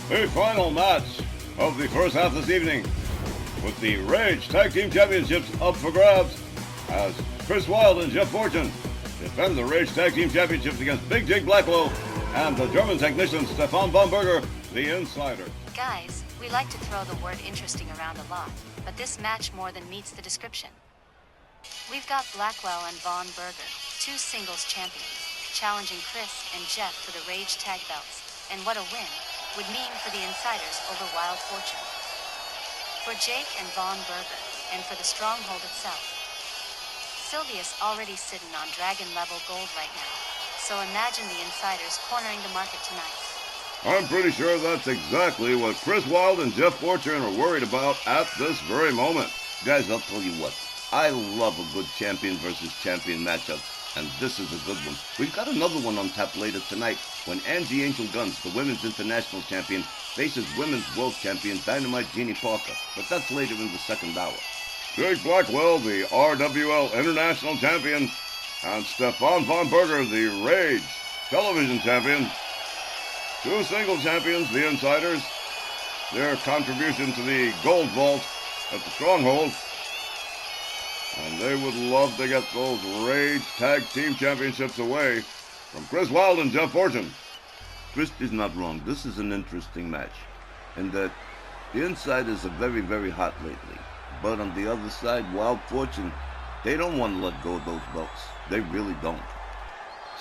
The final match of the first half this evening, with the Rage Tag Team Championships up for grabs, as Chris Wylde and Jeff Fortune defend the Rage Tag Team Championships against Big Jake Blackwell and the German technician Stefan von Berger, the Insider. Guys, we like to throw the word interesting around a lot, but this match more than meets the description. We've got Blackwell and Von Berger, two singles champions, challenging Chris and Jeff for the Rage Tag belts, and what a win would mean for the Insiders over Wylde Fortune. For Jake and Von Berger, and for the Stronghold itself. Sylvia's already sitting on dragon level gold right now, so imagine the Insiders cornering the market tonight. I'm pretty sure that's exactly what Chris Wylde and Jeff Fortune are worried about at this very moment. Guys, I'll tell you what. I love a good champion versus champion matchup, and this is a good one. We've got another one on tap later tonight when Angie Angel Guns, the Women's International Champion, faces Women's World Champion Dynamite Jeannie Parker, but that's later in the second hour. Jake Blackwell, the RWL International Champion, and Stefan von Berger, the Rage Television Champion. Two single champions, the Insiders. Their contribution to the Gold Vault at the Stronghold. And they would love to get those Rage Tag Team Championships away from Chris Wylde and Jeff Fortune. Chris is not wrong. This is an interesting match, in that the Insiders are very, very hot lately. But on the other side, Wylde Fortune, they don't want to let go of those belts. They really don't.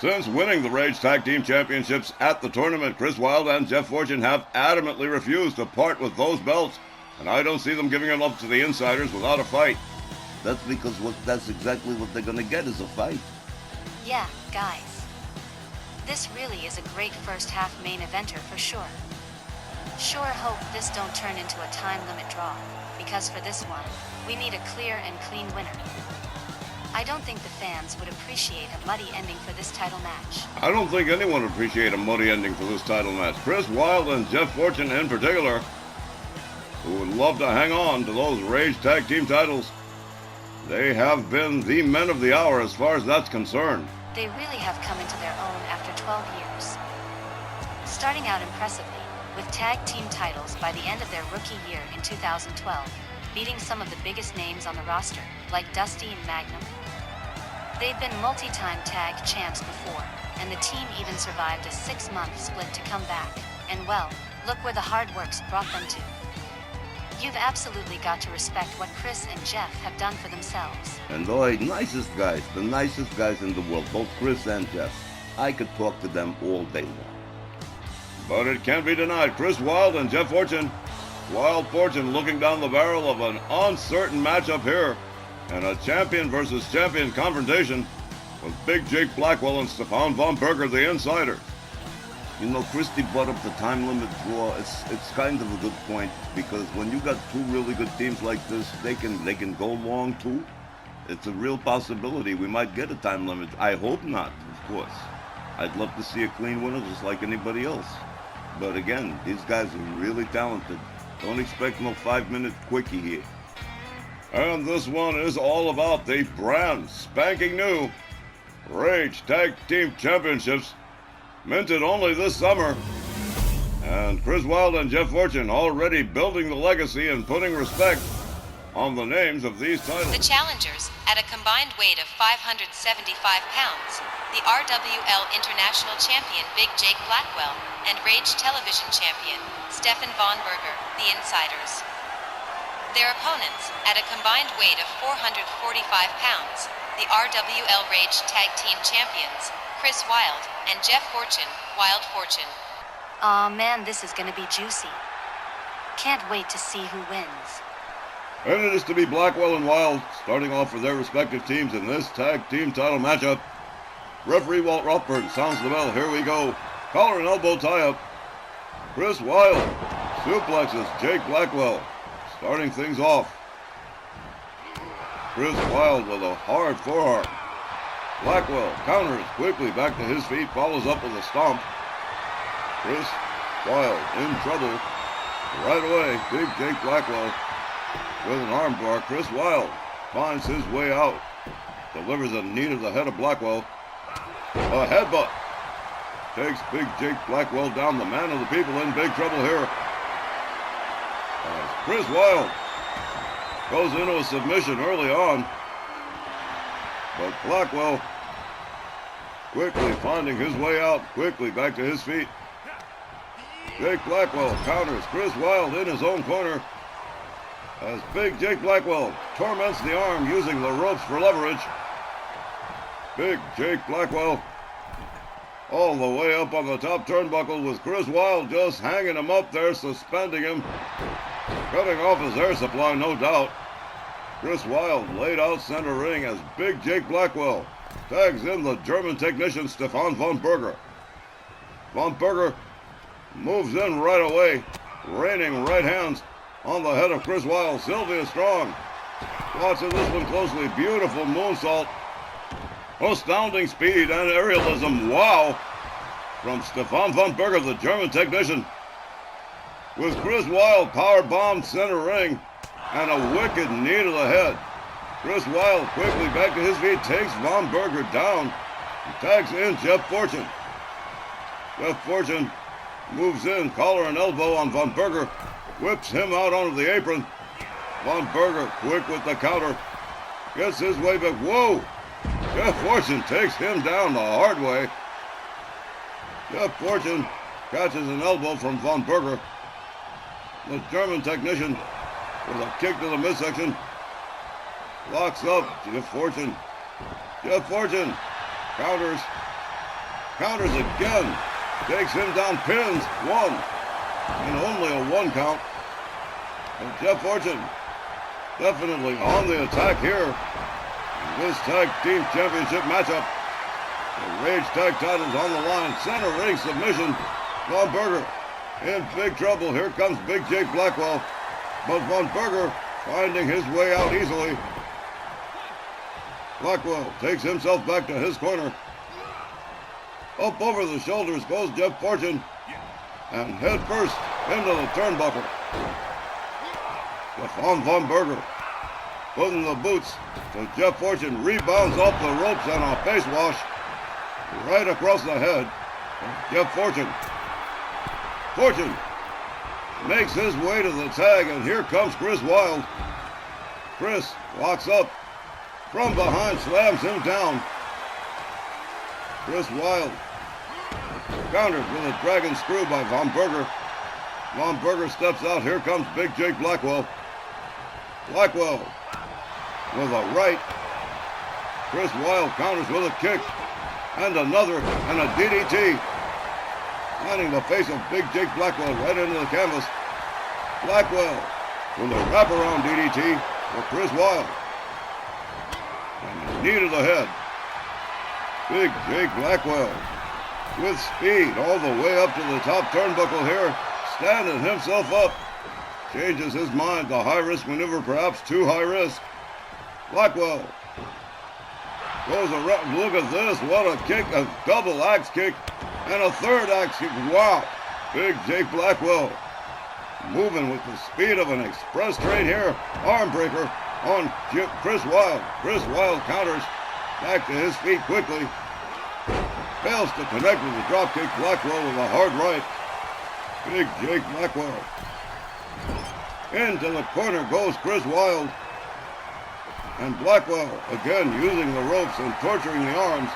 Since winning the Rage Tag Team Championships at the tournament, Chris Wylde and Jeff Fortune have adamantly refused to part with those belts, and I don't see them giving them up to the Insiders without a fight. That's because that's exactly what they're going to get, is a fight. Yeah, guys. This really is a great first half main eventer for sure. Sure hope this don't turn into a time limit draw, because for this one, we need a clear and clean winner. I don't think the fans would appreciate a muddy ending for this title match. I don't think anyone would appreciate a muddy ending for this title match. Chris Wylde and Jeff Fortune in particular, who would love to hang on to those Rage Tag Team titles. They have been the men of the hour as far as that's concerned. They really have come into their own after 12 years. Starting out impressively, with tag team titles by the end of their rookie year in 2012, beating some of the biggest names on the roster, like Dusty and Magnum. They've been multi-time tag champs before, and the team even survived a 6-month split to come back. And well, look where the hard work's brought them to. You've absolutely got to respect what Chris and Jeff have done for themselves. And the nicest guys in the world, both Chris and Jeff. I could talk to them all day long. But it can't be denied, Chris Wylde and Jeff Fortune. Wylde Fortune looking down the barrel of an uncertain matchup here, and a champion versus champion confrontation with Big Jake Blackwell and Stefan von Berger, the Insider. You know, Christy brought up the time limit draw. It's kind of a good point, because when you got two really good teams like this, they can go long too. It's a real possibility we might get a time limit. I hope not, of course. I'd love to see a clean winner just like anybody else. But again, these guys are really talented. Don't expect no 5-minute quickie here. And this one is all about the brand spanking new Rage Tag Team Championships, minted only this summer. And Chris Wylde and Jeff Fortune already building the legacy and putting respect on the names of these titles. The challengers, at a combined weight of 575 pounds, the RWL International Champion Big Jake Blackwell and Rage Television Champion Stefan von Berger, the Insiders. Their opponents, at a combined weight of 445 pounds, the RWL Rage Tag Team Champions Chris Wylde and Jeff Fortune, Wylde Fortune. Aw man, this is gonna be juicy. Can't wait to see who wins. And it is to be Blackwell and Wylde starting off for their respective teams in this tag team title matchup. Referee Walt Rothberg sounds the bell. Here we go. Collar and elbow tie-up. Chris Wylde suplexes Jake Blackwell, starting things off. Chris Wylde with a hard forearm. Blackwell counters quickly back to his feet, follows up with a stomp. Chris Wylde in trouble. Right away, Big Jake Blackwell with an armbar. Chris Wylde finds his way out. Delivers a knee to the head of Blackwell. A headbutt takes Big Jake Blackwell down. The man of the people in big trouble here. As Chris Wylde goes into a submission early on. But Blackwell quickly finding his way out, quickly back to his feet. Jake Blackwell counters Chris Wylde in his own corner as Big Jake Blackwell torments the arm using the ropes for leverage. Big Jake Blackwell all the way up on the top turnbuckle with Chris Wylde just hanging him up there, suspending him, cutting off his air supply, no doubt. Chris Wylde laid out center ring as Big Jake Blackwell tags in the German technician Stefan von Berger. Von Berger moves in right away, raining right hands on the head of Chris Wylde. Sylvia Strong watching this one closely. Beautiful moonsault. Astounding speed and aerialism. Wow! From Stefan von Berger, the German technician. With Chris Wylde power bomb center ring and a wicked knee to the head. Chris Wylde quickly back to his feet, takes von Berger down, and tags in Jeff Fortune. Jeff Fortune moves in, collar and elbow on von Berger, whips him out onto the apron. Von Berger quick with the counter, gets his way back. Whoa! Jeff Fortune takes him down the hard way. Jeff Fortune catches an elbow from von Berger. The German technician with a kick to the midsection. Locks up Jeff Fortune. Jeff Fortune counters. Counters again. Takes him down, pins. One. And only a one count. And Jeff Fortune definitely on the attack here. In this tag team championship matchup. The Rage tag titles on the line. Center ring submission. Von Berger in big trouble. Here comes Big Jake Blackwell. But Von Berger finding his way out easily. Blackwell takes himself back to his corner. Up over the shoulders goes Jeff Fortune. And head first into the turnbuckle. Stefan von Berger putting the boots to Jeff Fortune. Rebounds off the ropes and a face wash right across the head of Jeff Fortune. Fortune makes his way to the tag, and here comes Chris Wylde. Chris walks up from behind, slams him down. Chris Wylde countered with a dragon screw by Von Berger. Von Berger steps out. Here comes Big Jake Blackwell. Blackwell with a right. Chris Wylde counters with a kick and another and a DDT. Landing the face of Big Jake Blackwell right into the canvas. Blackwell with a wraparound DDT for Chris Wylde. And a knee to the head. Big Jake Blackwell with speed all the way up to the top turnbuckle here. Standing himself up. Changes his mind. The high-risk maneuver, perhaps too high risk. Blackwell goes around. Look at this. What a kick. A double axe kick. And a third axe kick. Wow. Big Jake Blackwell moving with the speed of an express train here. Arm breaker on Chris Wylde. Chris Wylde counters back to his feet quickly. Fails to connect with the dropkick. Blackwell with a hard right. Big Jake Blackwell. Into the corner goes Chris Wylde. And Blackwell again using the ropes and torturing the arms.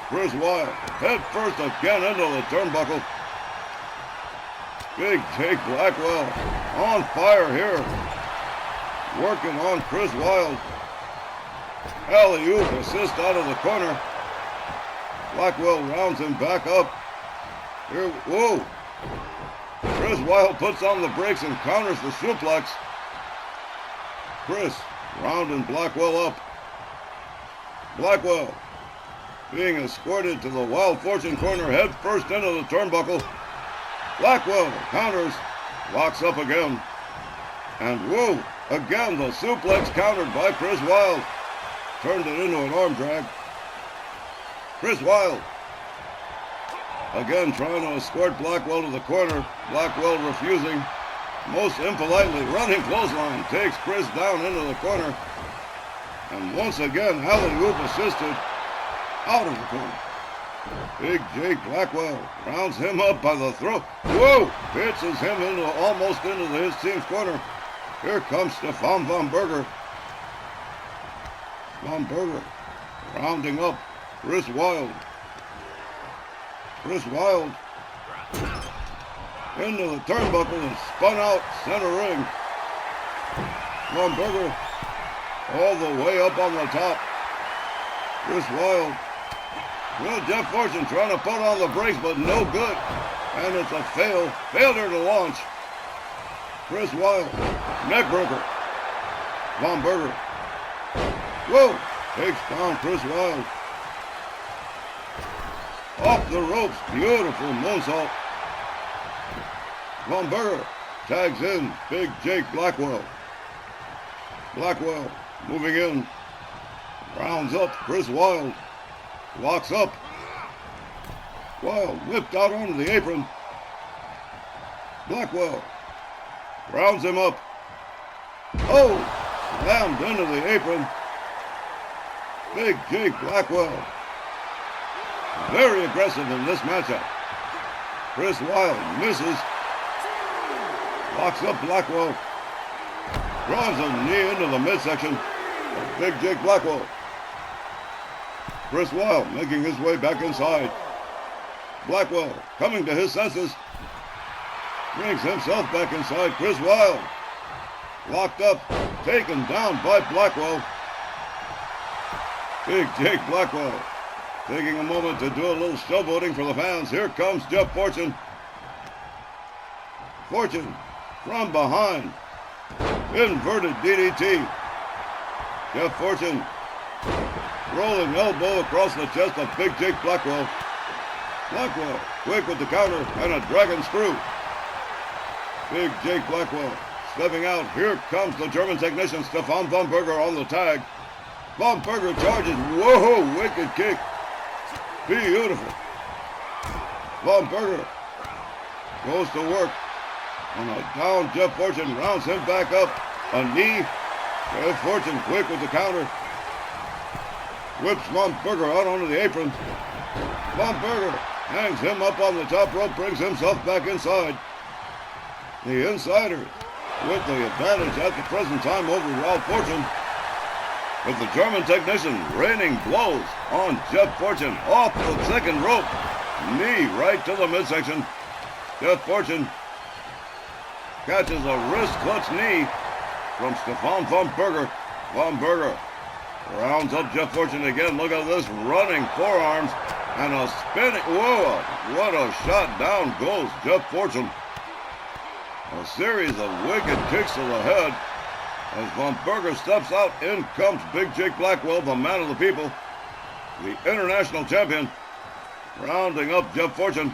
Chris Wylde head first again into the turnbuckle. Big Jake Blackwell on fire here. Working on Chris Wylde. Alley-oop assist out of the corner. Blackwell rounds him back up. Here, whoa. Chris Wylde puts on the brakes and counters the suplex. Chris rounding Blackwell up. Blackwell being escorted to the Wylde Fortune corner, head first into the turnbuckle. Blackwell counters, locks up again. And whoa, again the suplex countered by Chris Wylde. Turned it into an arm drag. Chris Wylde again trying to escort Blackwell to the corner. Blackwell refusing. Most impolitely running clothesline takes Chris down into the corner. And once again, alley-oop assisted out of the corner. Big Jake Blackwell rounds him up by the throat. Whoa! Pitches him almost into his team's corner. Here comes Stefan Von Berger. Von Berger rounding up Chris Wylde. Chris Wylde into the turnbuckle and spun out center ring. Von Berger all the way up on the top. Chris Wylde. Well, Jeff Fortune trying to put on the brakes, but no good. And it's a failure to launch. Chris Wylde, neckbreaker. Von Berger. Whoa! Takes down Chris Wylde. Off the ropes, beautiful moonsault. Von Berger tags in Big Jake Blackwell. Blackwell moving in. Rounds up Chris Wylde. Locks up. Wylde whipped out onto the apron. Blackwell rounds him up. Oh! Slammed into the apron. Big Jake Blackwell. Very aggressive in this matchup. Chris Wylde misses. Locks up Blackwell. Draws a knee into the midsection of Big Jake Blackwell. Chris Wylde making his way back inside. Blackwell coming to his senses. Brings himself back inside. Chris Wylde locked up, taken down by Blackwell. Big Jake Blackwell taking a moment to do a little showboating for the fans. Here comes Jeff Fortune. Fortune from behind. Inverted DDT. Jeff Fortune rolling elbow across the chest of Big Jake Blackwell. Blackwell quick with the counter and a dragon screw. Big Jake Blackwell stepping out. Here comes the German technician Stefan Von Berger on the tag. Von Berger charges. Whoa, wicked kick. Beautiful. Von Berger goes to work. On a down, Jeff Fortune rounds him back up. A knee. Jeff Fortune quick with the counter. Whips Von Berger out onto the apron. Von Berger hangs him up on the top rope, brings himself back inside. The Insiders with the advantage at the present time over Wylde Fortune. With the German technician raining blows on Jeff Fortune off the second rope. Knee right to the midsection. Jeff Fortune catches a wrist clutch knee from Stefan Von Berger. Von Berger rounds up Jeff Fortune again. Look at this running forearms and a spinning. Whoa, what a shot. Down goes Jeff Fortune. A series of wicked kicks to the head. As Von Berger steps out, in comes Big Jake Blackwell, the man of the people, the international champion, rounding up Jeff Fortune.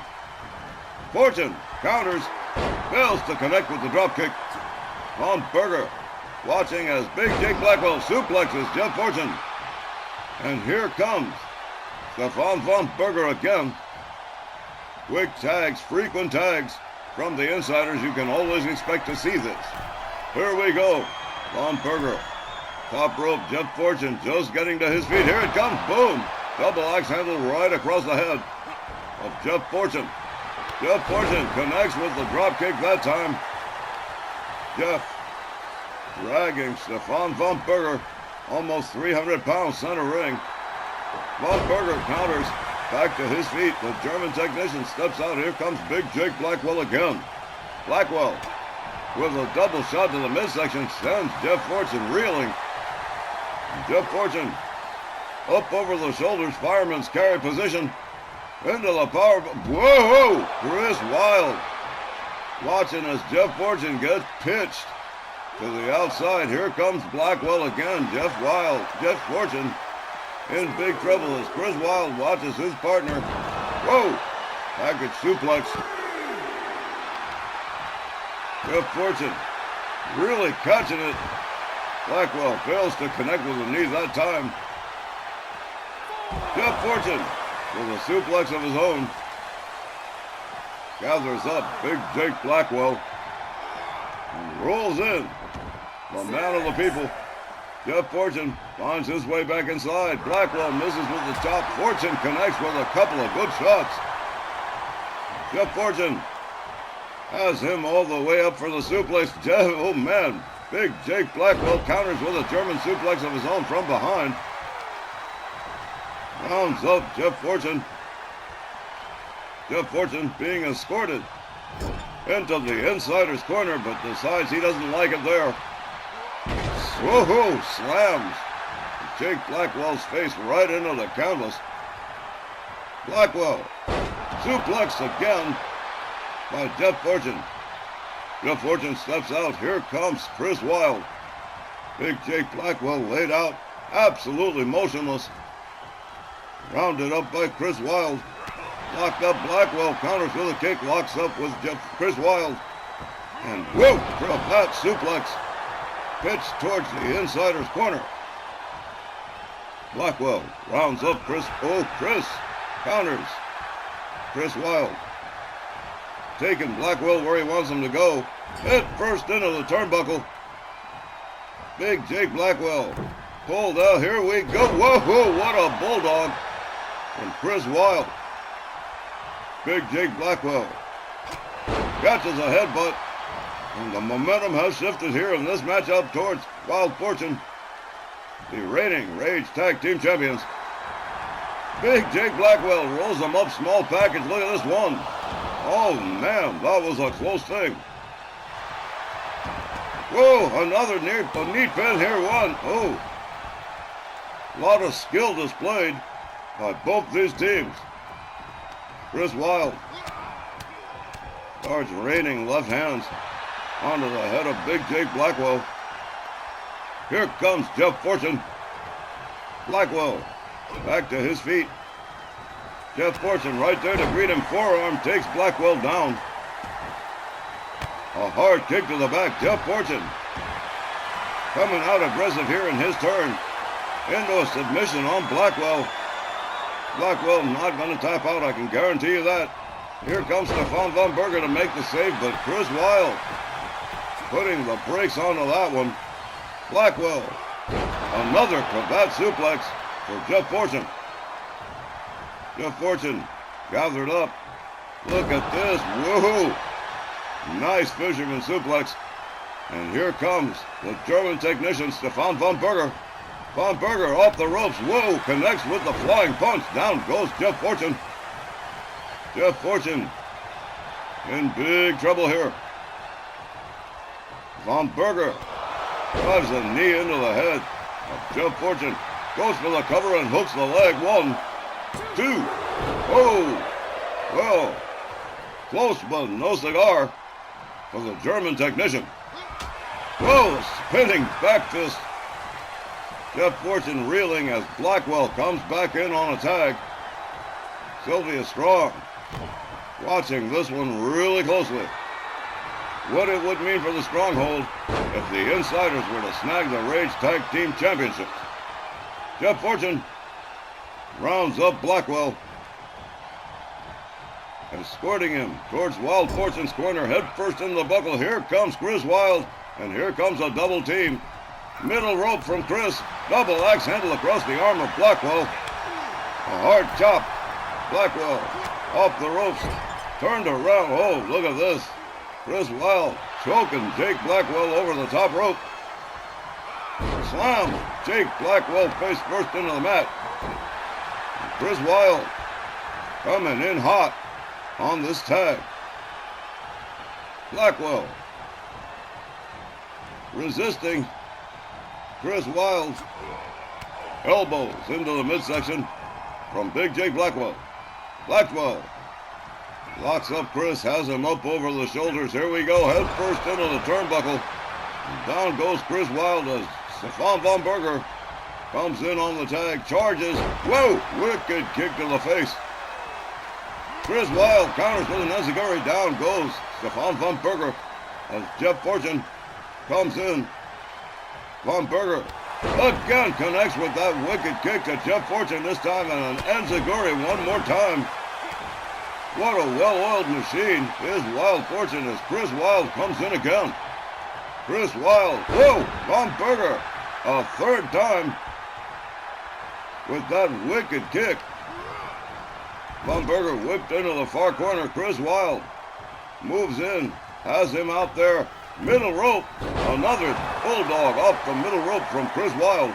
Fortune counters, fails to connect with the dropkick. Von Berger watching as Big Jake Blackwell suplexes Jeff Fortune. And here comes Stefan Von Berger again. Quick tags, frequent tags from the Insiders. You can always expect to see this. Here we go. Von Berger, top rope, Jeff Fortune just getting to his feet. Here it comes, boom! Double axe handle right across the head of Jeff Fortune. Jeff Fortune connects with the drop kick that time. Jeff dragging Stefan Von Berger, almost 300 pounds center ring. Von Berger counters, back to his feet. The German technician steps out. Here comes Big Jake Blackwell again. Blackwell with a double shot to the midsection sends Jeff Fortune reeling. Jeff Fortune up over the shoulders, fireman's carry position into the power. Whoa! Chris Wylde watching as Jeff Fortune gets pitched to the outside. Here comes Blackwell again. Jeff Fortune in big trouble as Chris Wylde watches his partner. Whoa! Package suplex. Jeff Fortune really catching it. Blackwell fails to connect with the knee that time. Jeff Fortune with a suplex of his own. Gathers up Big Jake Blackwell and rolls in. The man of the people. Jeff Fortune finds his way back inside. Blackwell misses with the chop. Fortune connects with a couple of good shots. Jeff Fortune has him all the way up for the suplex. Oh man, Big Jake Blackwell counters with a German suplex of his own from behind. Rounds up Jeff Fortune. Jeff Fortune being escorted into the insider's corner, but decides he doesn't like it there. Woohoo! Slams Jake Blackwell's face right into the canvas. Blackwell suplex again by Jeff Fortune. Jeff Fortune steps out. Here comes Chris Wylde. Big Jake Blackwell laid out, absolutely motionless. Rounded up by Chris Wylde. Locked up Blackwell, counters with a kick, locks up with Chris Wylde. And whoop, for a fat suplex. Pitched towards the insider's corner. Blackwell rounds up Chris. Oh, Chris counters. Chris Wylde taking Blackwell where he wants him to go. Hit first into the turnbuckle. Big Jake Blackwell pulled out. Here we go. Whoa, what a bulldog from Chris Wylde. Big Jake Blackwell catches a headbutt. And the momentum has shifted here in this matchup towards Wylde Fortune, the reigning Rage Tag Team Champions. Big Jake Blackwell rolls them up, small package. Look at this one. Oh man, that was a close thing. Whoa, another neat pin here, one. Oh, a lot of skill displayed by both these teams. Chris Wylde starts raining left hands onto the head of Big Jake Blackwell. Here comes Jeff Fortune. Blackwell back to his feet. Jeff Fortune right there to greet him. Forearm takes Blackwell down. A hard kick to the back. Jeff Fortune coming out aggressive here in his turn. Into a submission on Blackwell. Blackwell not going to tap out, I can guarantee you that. Here comes Stefan Von Berger to make the save, but Chris Wylde putting the brakes onto that one. Blackwell, another cravat suplex for Jeff Fortune. Jeff Fortune gathered up. Look at this, woohoo! Nice fisherman suplex. And here comes the German technician, Stefan Von Berger. Von Berger off the ropes, whoa, connects with the flying punch. Down goes Jeff Fortune. Jeff Fortune in big trouble here. Von Berger drives a knee into the head of Jeff Fortune. Goes for the cover and hooks the leg. 1, 2. Oh, well, close but no cigar for the German technician. Whoa, spinning back fist. Jeff Fortune reeling as Blackwell comes back in on a tag. Sylvia Strong watching this one really closely. What it would mean for the Stronghold if the Insiders were to snag the Rage Tag Team Championships. Jeff Fortune rounds up Blackwell, escorting him towards Wylde Fortune's corner, head first into the buckle. Here comes Chris Wylde, and here comes a double team. Middle rope from Chris, double axe handle across the arm of Blackwell. A hard chop. Blackwell off the ropes, turned around. Oh, look at this. Chris Wylde choking Jake Blackwell over the top rope. Slam Jake Blackwell face first into the mat. Chris Wylde coming in hot on this tag. Blackwell resisting Chris Wylde's elbows into the midsection from Big Jake Blackwell. Blackwell locks up Chris, has him up over the shoulders. Here we go, head first into the turnbuckle. And down goes Chris Wylde as Stefan Von Berger comes in on the tag, charges. Whoa, wicked kick to the face. Chris Wylde counters with an enziguri. Down goes Stefan Von Berger as Jeff Fortune comes in. Von Berger again connects with that wicked kick to Jeff Fortune this time, and an enziguri one more time. What a well-oiled machine is Wylde Fortune as Chris Wylde comes in again. Chris Wylde, whoa, Von Berger a third time with that wicked kick. Von Berger whipped into the far corner. Chris Wylde moves in, has him out there. Middle rope. Another bulldog off the middle rope from Chris Wylde.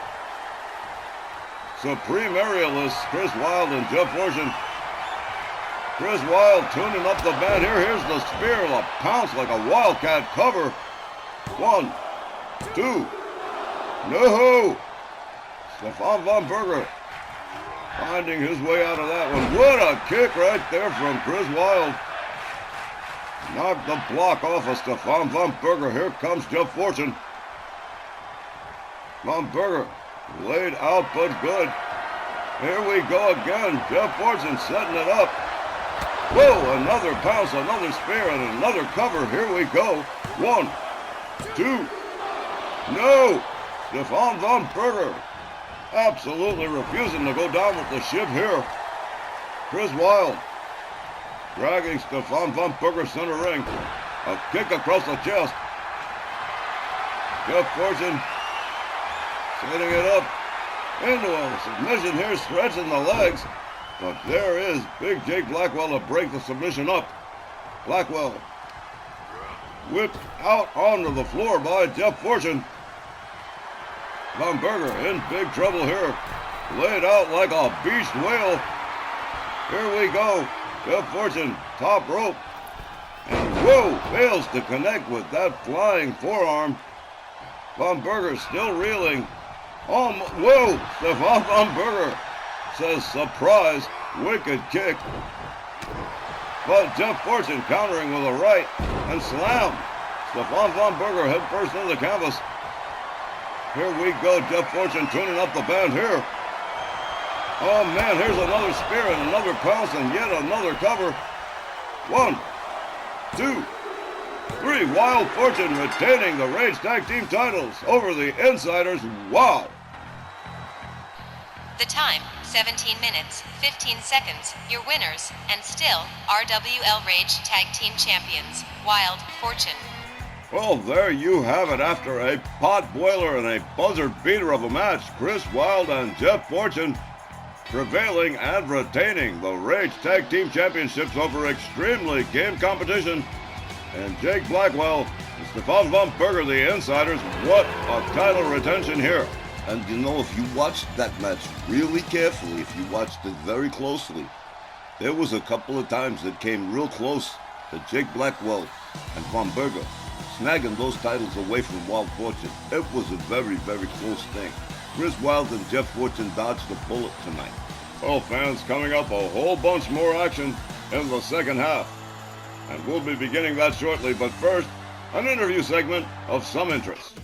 Supreme aerialist Chris Wylde and Jeff Fortune. Chris Wylde tuning up the band here. Here's the spear, the pounce like a wildcat cover. 1, 2. No! Stefan Von Berger finding his way out of that one. What a kick right there from Chris Wylde. Knocked the block off of Stefan Von Berger. Here comes Jeff Fortune. Von Berger laid out but good. Here we go again. Jeff Fortune setting it up. Whoa, another pounce, another spear, and another cover. Here we go. 1, 2. No! Stefan Von Berger absolutely refusing to go down with the ship here. Chris Wylde dragging Stefan Von Berger center ring. A kick across the chest. Jeff Fortune setting it up into a submission here, stretching the legs. But there is Big Jake Blackwell to break the submission up. Blackwell whipped out onto the floor by Jeff Fortune. Von Berger in big trouble here. Laid out like a beast whale. Here we go. Jeff Fortune, top rope. And whoa, fails to connect with that flying forearm. Von Berger still reeling. Whoa, Stefan Von Berger says surprise, wicked kick. But Jeff Fortune countering with a right and slam. Stefan Von Berger head first into the canvas. Here we go, Jeff Fortune tuning up the band here. Oh man, here's another spear and another pounce and yet another cover. 1, 2, 3. Wylde Fortune retaining the Rage Tag Team titles over the Insiders. Wow. The time, 17 minutes, 15 seconds. Your winners, and still, RWL Rage Tag Team Champions, Wylde Fortune. Well, there you have it. After a pot boiler and a buzzer beater of a match, Chris Wylde and Jeff Fortune prevailing and retaining the Rage Tag Team Championships over extremely game competition. And Jake Blackwell and Stefan Von Berger, the Insiders. What a title retention here. And you know, if you watched that match really carefully, if you watched it very closely, there was a couple of times that came real close to Jake Blackwell and Von Berger snagging those titles away from Wylde Fortune. It was a very, very close thing. Chris Wylde and Jeff Fortune dodged the bullet tonight. Well, fans, coming up a whole bunch more action in the second half. And we'll be beginning that shortly, but first, an interview segment of some interest.